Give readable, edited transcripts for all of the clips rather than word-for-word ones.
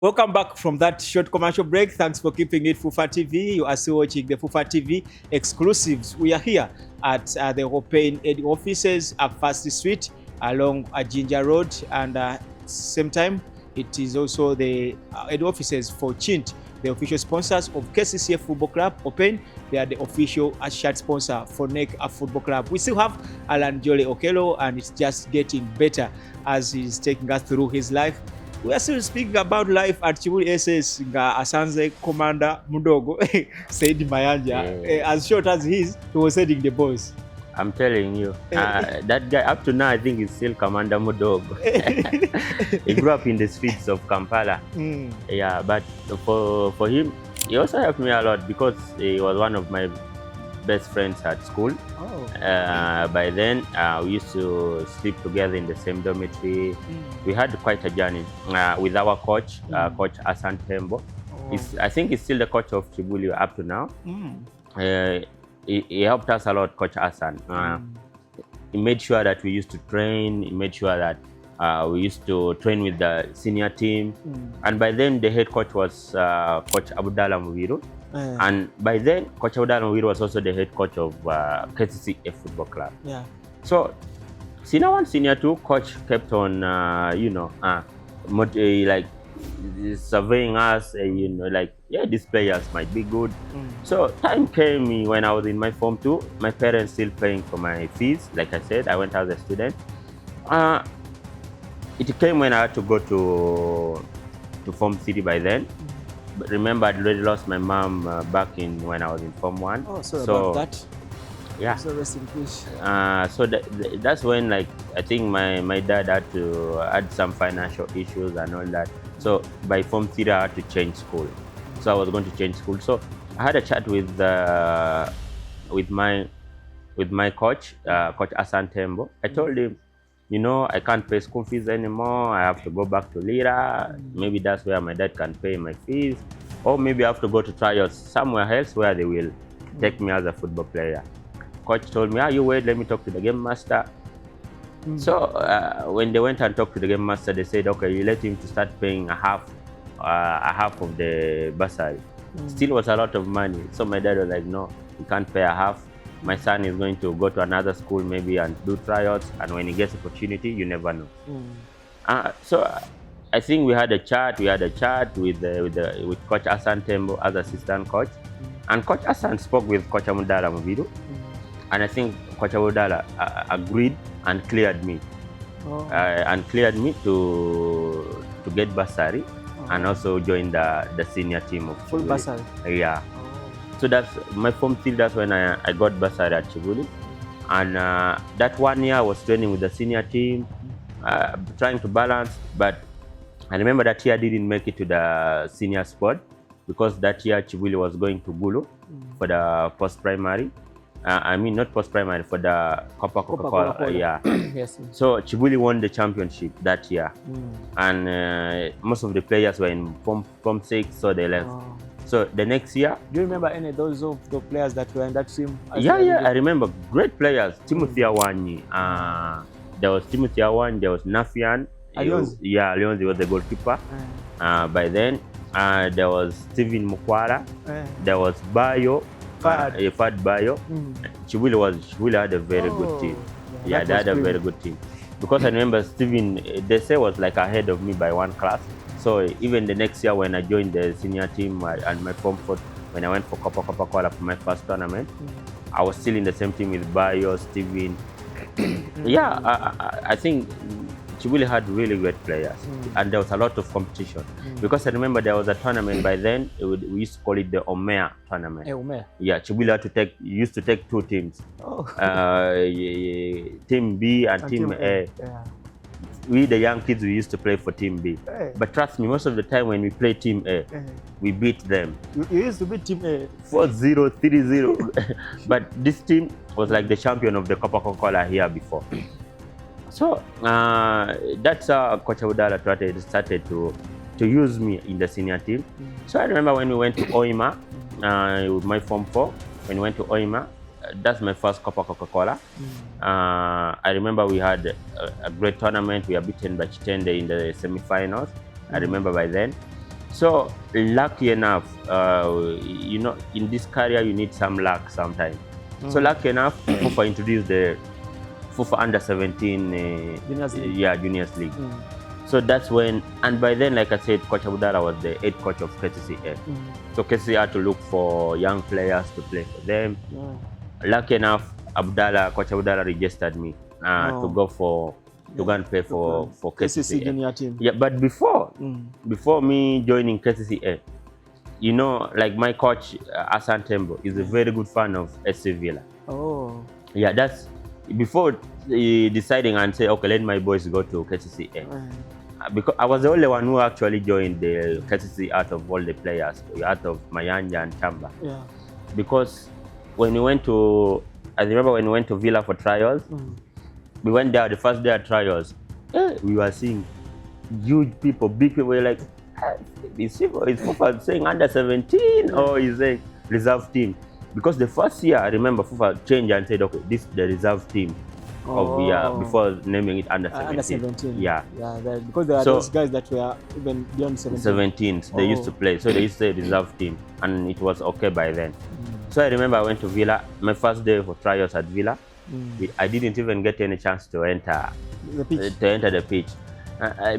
Welcome back from that short commercial break. Thanks for keeping it FUFA TV. You are still watching the FUFA TV exclusives. We are here at the Open head offices at First Street along Ginger Road, and same time it is also the head offices for Chint, the official sponsors of KCCF Football Club Open. They are the official shirt sponsor for NEC Football Club. We still have Allan Okello, and it's just getting better as he's taking us through his life. We are still speaking about life at Kibuli SS nga asanze Commander Mudogo Said Mayanja. As short as he was heading the boys. I'm telling you, that guy up to now I think he's still Commander Mudogo. He grew up in the streets of Kampala. Yeah, but for him, he also helped me a lot because he was one of my best friends at school. By then, we used to sleep together in the same dormitory. We had quite a journey with our coach, Coach Allan. I think he's still the coach of Kibuli up to now. He helped us a lot, Coach Allan. He made sure that we used to train. He made sure that we used to train with the senior team. And by then, the head coach was Coach Abdallah Muviru. And by then, Coach Abdallah Muviru was also the head coach of KCCF Football Club. Yeah. So, Senior 1, Senior 2, coach kept on, like surveying us, like, yeah, these players might be good. So time came when I was in my Form 2, my parents still paying for my fees. Like I said, I went as a student. It came when I had to go to Form 3 by then. But remember, I'd already lost my mom back when I was in Form 1. Oh, sorry about that. Yeah. So rest in peace. So that's when, like, I think my dad had some financial issues and all that. So by Form 3, I had to change school. So I was going to change school. So I had a chat with my coach, Coach Allan. I told him, I can't pay school fees anymore. I have to go back to Lira. Maybe that's where my dad can pay my fees. Or maybe I have to go to tryouts somewhere else where they will take me as a football player. Coach told me, you wait, let me talk to the game master. So when they went and talked to the game master, they said, okay, you let him to start paying a half of the bursary. Still was a lot of money. So my dad was like, no, you can't pay a half. My son is going to go to another school maybe and do tryouts, and when he gets opportunity, you never know. So I think we had a chat. We had a chat with Coach Allan as assistant coach, and Coach Allan spoke with Coach Abdallah Muviru, and I think Coach Abdallah agreed and cleared me, to get bursary and also join the senior team of full Kibuli. bursary. Yeah. So that's my Form 3. That's when I got bursary at Kibuli, and that 1 year I was training with the senior team, trying to balance. But I remember that year I didn't make it to the senior squad because that year Kibuli was going to Gulu for the post-primary. I mean, not post-primary, for the Coca-Cola. Yeah. Yes. So Kibuli won the championship that year, and most of the players were in Form 6, so they left. So the next year, do you remember any of those of the players that were in that team? Yeah, I remember great players. Timothy Awanyi. There was Timothy Awanyi. There was Nafian. Alionzi. Yeah, Alionzi was the goalkeeper. By then, there was Steven Mukwala. There was Bayo. Fad Bayo. Kibuli had a very good team. Yeah, they had a very good team. Because I remember Steven, they say, was like ahead of me by one class. So even the next year when I joined the senior team and my Form 4, when I went for Coca-Cola for my first tournament, I was still in the same team with Bayo, Steven. Yeah, I think Kibuli had really great players, and there was a lot of competition. Because I remember there was a tournament by then, we used to call it the Omea tournament. Yeah, Kibuli used to take 2 teams, Team B and Team A. Yeah. We, the young kids, we used to play for Team B. But trust me, most of the time when we play Team A, we beat them. You used to beat Team A 4-0, 3-0. But this team was like the champion of the Coca-Cola here before. So that's how Coach Abdallah started to use me in the senior team. So I remember when we went to Oima with my Form 4, when we went to Oima, that's my first Coca-Cola. I remember we had a great tournament. We were beaten by Chitende in the semi-finals. I remember by then. So lucky enough, you know, in this career you need some luck sometimes. So lucky enough, FUFA introduced the FUFA Under 17 Juniors League. So that's when, and by then, like I said, Coach Abdallah was the head coach of KCCA. So KCCA had to look for young players to play for them. Lucky enough, Coach Abdallah registered me to go to go and play for KCCA junior team. Yeah, but before me joining KCCA, you know, like my coach Allan is a very good fan of SC Villa. Oh. Yeah, that's before deciding and say, okay, let my boys go to KCCA. Because I was the only one who actually joined the KCCA out of all the players, out of Mayanja and Chamba. Yeah. Because when we went to, I remember when we went to Villa for trials, we went there the first day of trials. We were seeing huge people, big people. We're like, is FUFA saying under 17 or is it reserve team? Because the first year, I remember FUFA changed and said, okay, this is the reserve team of the year before naming it under 17. Under 17. Yeah. Because there are those guys that were even beyond 17. They used to play. So they used to say reserve team, and it was okay by then. So I remember I went to Villa, my first day for trials at Villa. I didn't even get any chance to enter the pitch.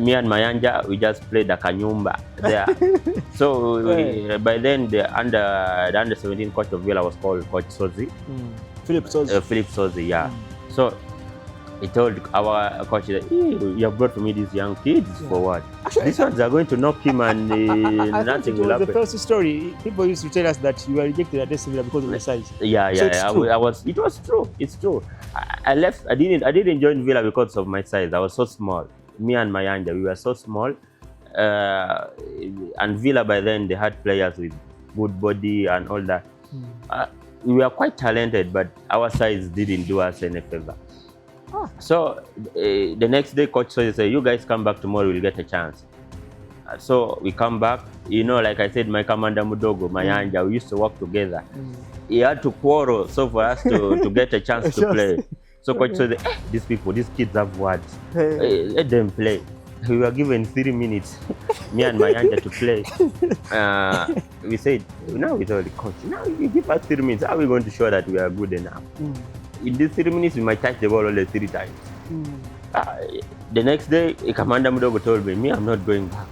Me and Mayanja, we just played the Kanyumba there. So by then, the under 17 coach of Villa was called Coach Sozi. Philip Sozi, yeah. So he told our coach that, you have brought for me these young kids for what? Actually, these ones are going to knock him and nothing will happen. The first story, people used to tell us that you were rejected at SC Villa because of the size. Yeah. It was true. It's true. I left. I didn't join Villa because of my size. I was so small. Me and Mayanja, we were so small. And Villa by then, they had players with good body and all that. We were quite talented, but our size didn't do us any favor. So the next day, Coach said, you guys come back tomorrow, we'll get a chance. So we come back. You know, like I said, my commander Mudogo, Mayanja, we used to work together. He had to quarrel so for us to get a chance to play. So Coach said, these kids have words. Let them play. We were given 3 minutes, me and Mayanja, to play. We said, now we told the coach, now you give us 3 minutes, how are we going to show that we are good enough? In these 3 minutes, we might touch the ball only 3 times. The next day, Commander Mudogo told me, I'm not going back.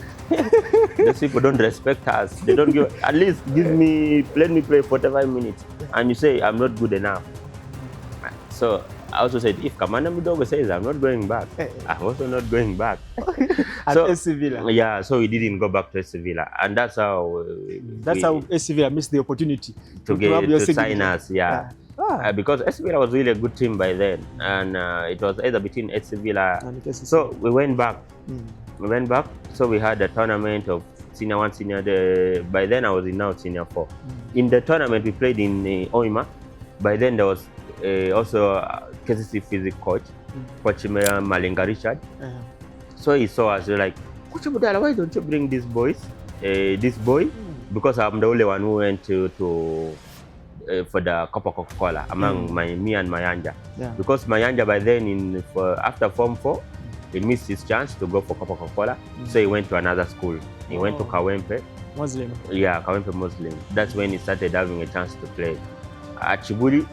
Those people don't respect us. They don't give, at least let me play 45 minutes. And you say, I'm not good enough. So I also said, if Commander Mudogo says I'm not going back, I'm also not going back. At SC Villa. Yeah, so we didn't go back to SC Villa. And that's how SC Villa missed the opportunity to sign us. Yeah. Because SC Villa was really a good team by then. And it was either between SC Villa and KCCA. So we went back. So we had a tournament of Senior 1, Senior 2. By then I was in Senior 4. In the tournament we played in Oima. By then there was also KCC physics coach, Coach Malenga Richard. So he saw us, like, Coach Abdallah, why don't you bring these boys? This boy, because I'm the only one who went to for the Coca-Cola among me and Mayanja. Because Mayanja by then after Form 4, he missed his chance to go for Coca-Cola. So he went to another school. He went to Kawempe. Muslim. Yeah, Kawempe Muslim. That's when he started having a chance to play. At Kibuli,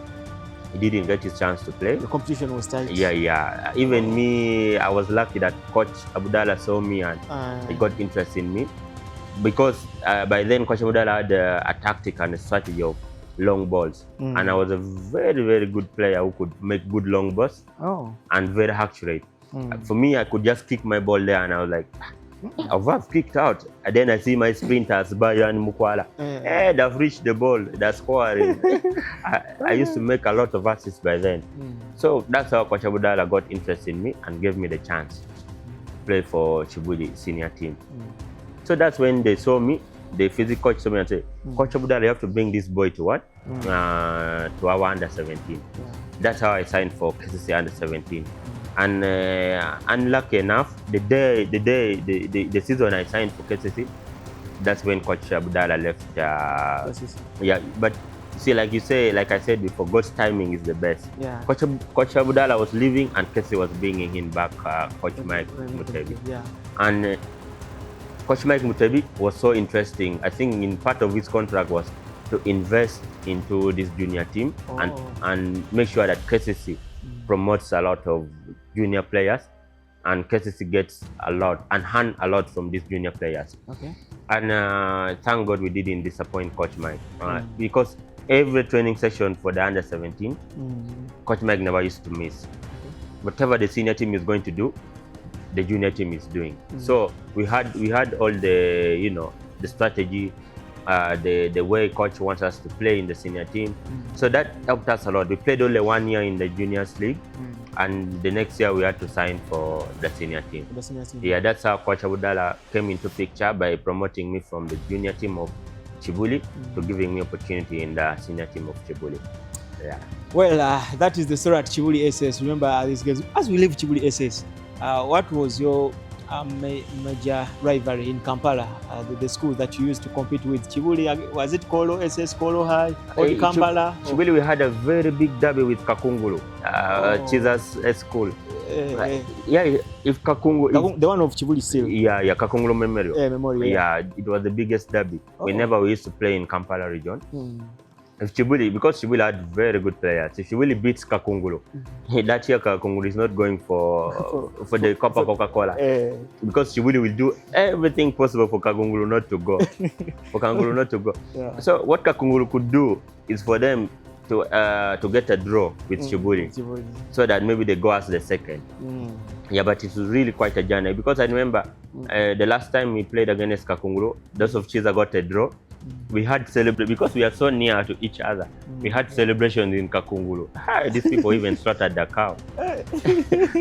he didn't get his chance to play. The competition was tight. Yeah. Even me, I was lucky that Coach Abdallah saw me and he got interested in me. Because by then, Coach Abdallah had a tactic and a strategy of long balls. And I was a very, very good player who could make good long balls and very accurate. For me, I could just kick my ball there and I was like, I've kicked out. And then I see my sprinters, Bayo and Mukwala. They've reached the ball, they're scoring. I used to make a lot of assists by then. So that's how Coach Abdallah got interested in me and gave me the chance to play for Kibuli senior team. So that's when they saw me, the physics coach saw me and said, Coach Abdallah, you have to bring this boy to what? To our under 17. That's how I signed for KCC under 17. And unlucky enough, the season I signed for KCC, that's when Coach Abdallah left. Yeah, but see, like you say, like I said before, God's timing is the best. Yeah. Coach Abdallah was leaving, and KCC was bringing him back. Coach Mike Mutebi. Yeah. And Coach Mike Mutebi was so interesting. I think in part of his contract was to invest into this junior team and make sure that KCC promotes a lot of junior players, and KCC gets a lot and hand a lot from these junior players. Okay. And thank God we didn't disappoint Coach Mike, because every training session for the under 17, Coach Mike never used to miss. Whatever the senior team is going to do, the junior team is doing. So we had all the the strategy, the way coach wants us to play in the senior team. So that helped us a lot. We played only 1 year in the juniors league, and the next year we had to sign for the senior team. Yeah, that's how Coach Abudala came into picture, by promoting me from the junior team of Kibuli to giving me opportunity in the senior team of Kibuli. Yeah. Well, that is the story at Kibuli SS. Remember, these guys, as we leave Kibuli SS, what was your major rivalry in Kampala, the school that you used to compete with? Kibuli, was it Kolo SS, Kolo High, or Kampala? Kibuli, we had a very big derby with Kakungulu, Jesus school. Yeah, if Kakungulu, the one of Kibuli still. Yeah, Kakungulu Memorial. Memorial. Yeah, it was the biggest derby. We used to play in Kampala region. If Kibuli, because Kibuli had very good players, if Kibuli beats Kakungulu, that year Kakungulu is not going for the Coca-Cola, because Kibuli will do everything possible for Kakungulu not to go. Yeah. So what Kakungulu could do is for them to get a draw with Kibuli, so that maybe they go as the second. Yeah, but it was really quite a journey, because I remember the last time we played against Kakungulu, those of Chiza got a draw. We had celebrate because we are so near to each other. We had celebrations in Kakungulu. These people even slaughtered the cow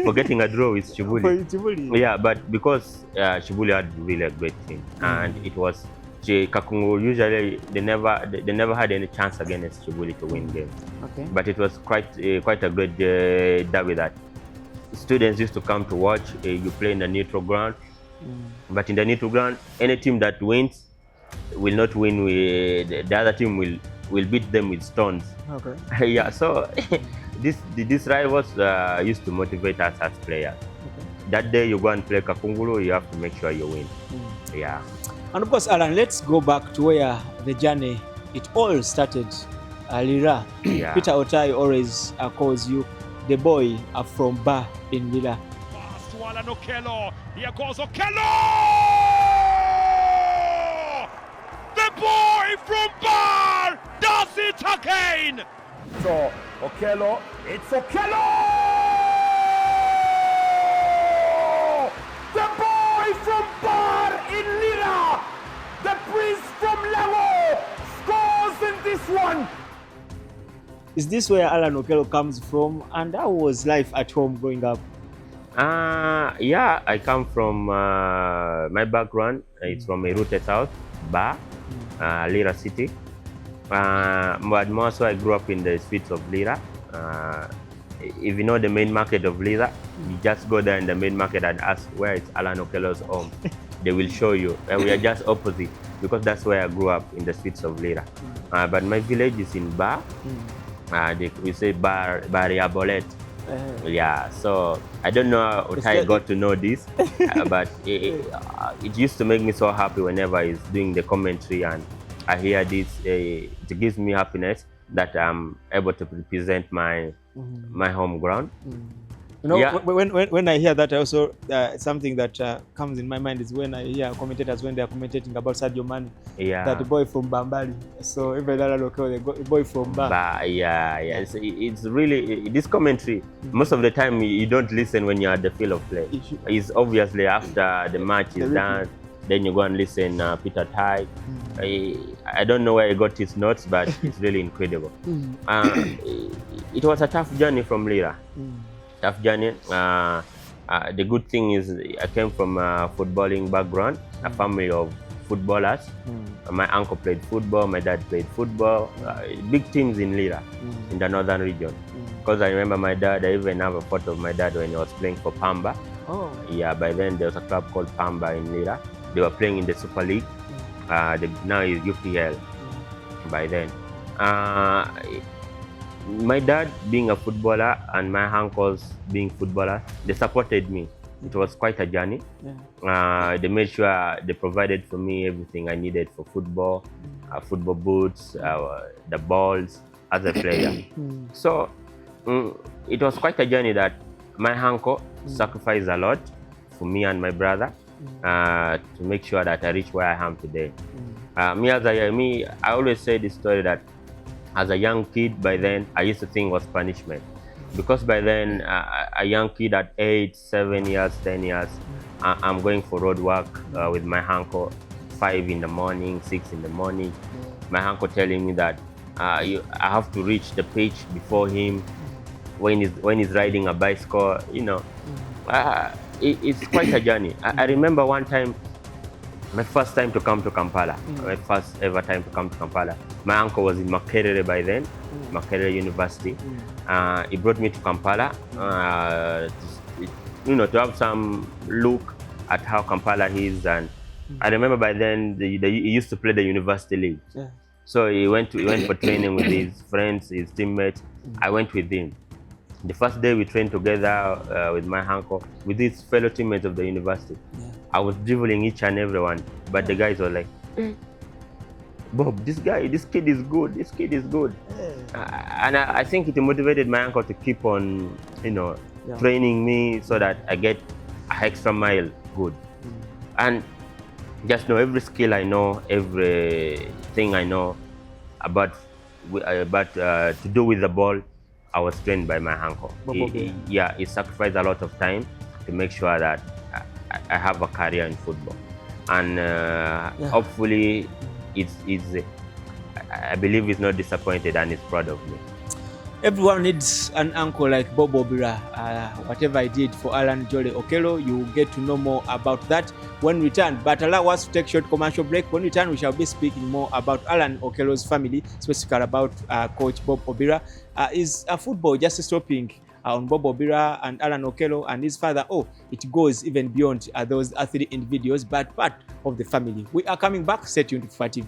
for getting a draw with Kibuli. Yeah, but because Kibuli had really a great team, and it was Kakungulu. Usually they never had any chance against Kibuli to win games. Okay. But it was quite a great derby that students used to come to watch. You play in the neutral ground, but in the neutral ground, any team that wins will not win with the other team, will beat them with stones. Okay. Yeah, so these rivals used to motivate us as players. Okay. That day you go and play Kakungulu, you have to make sure you win. Yeah. And of course, Allan, let's go back to where the journey, it all started. Lira. Yeah. Peter Otai always calls you the boy from Bar in Lira. Pass to Allan Okello. Here goes Okello! The boy from Bar does it again! So, Okello, it's Okello! The boy from Bar in Lira! The prince from Lago scores in this one! Is this where Allan Okello comes from, and how was life at home growing up? Yeah, I come from my background. It's from a rooted south, Bar. Lira City, but more so I grew up in the streets of Lira. If you know the main market of Lira, you just go there in the main market and ask where is Allan Okello's home. They will show you, and we are just opposite, because that's where I grew up, in the streets of Lira. But my village is in Bar. We say Baria Bolet. Yeah, so I don't know how I got to know this, but it used to make me so happy whenever he's doing the commentary and I hear this. It gives me happiness that I'm able to represent my home ground. You know, yeah. When I hear that, I also something that comes in my mind is when I hear commentators when they are commentating about Sadio Mane, that the boy from Bambali. So even Allan Okello, the boy from Bar. Yeah. It's really this commentary. Most of the time you don't listen when you're at the field of play. It's obviously after the match is done, then you go and listen Peter Tai. I don't know where he got his notes, but it's really incredible. It was a tough journey from Lira. Tough journey. The good thing is I came from a footballing background, a family of footballers. My uncle played football, my dad played football. Big teams in Lira, in the northern region. Because I remember my dad, I even have a photo of my dad when he was playing for Pamba. Yeah, by then there was a club called Pamba in Lira. They were playing in the Super League. Now is UPL by then. My dad being a footballer and my uncles being footballers, they supported me. It was quite a journey. Yeah. They made sure they provided for me everything I needed for football, football boots, the balls as a player. So it was quite a journey that my uncle sacrificed a lot for me and my brother to make sure that I reach where I am today. I always say this story that as a young kid, by then, I used to think it was punishment. Because by then, a young kid at 8, 7 years, 10 years, I'm going for road work with my uncle, 5 in the morning, 6 in the morning. My uncle telling me that I have to reach the pitch before him when he's riding a bicycle. You know, it's quite a journey. I remember one time, my first time to come to Kampala, my first ever time to come to Kampala. My uncle was in Makerere by then, Makerere University. He brought me to Kampala to have some look at how Kampala is. And I remember by then he used to play the university league. Yeah. So he went for training with his friends, his teammates. I went with him. The first day we trained together with my uncle, with his fellow teammates of the university. Yeah. I was dribbling each and everyone, but the guys were like, Bob, this kid is good, this kid is good. And I think it motivated my uncle to keep on, training me so that I get an extra mile good. And just know every skill I know, everything I know about to do with the ball, I was trained by my uncle. He sacrificed a lot of time to make sure that I have a career in football. And hopefully, I believe he's not disappointed and he's proud of me. Everyone needs an uncle like Bob Obira. Whatever I did for Allan Jolly Okello, you will get to know more about that when we return. But allow us to take a short commercial break. When we return, we shall be speaking more about Allan Okello's family, specifically about Coach Bob Obira. Is football just stopping on Bob Obira and Allan Okello and his father? Oh, it goes even beyond those 3 individuals, but part of the family. We are coming back. Stay tuned to FUFA TV.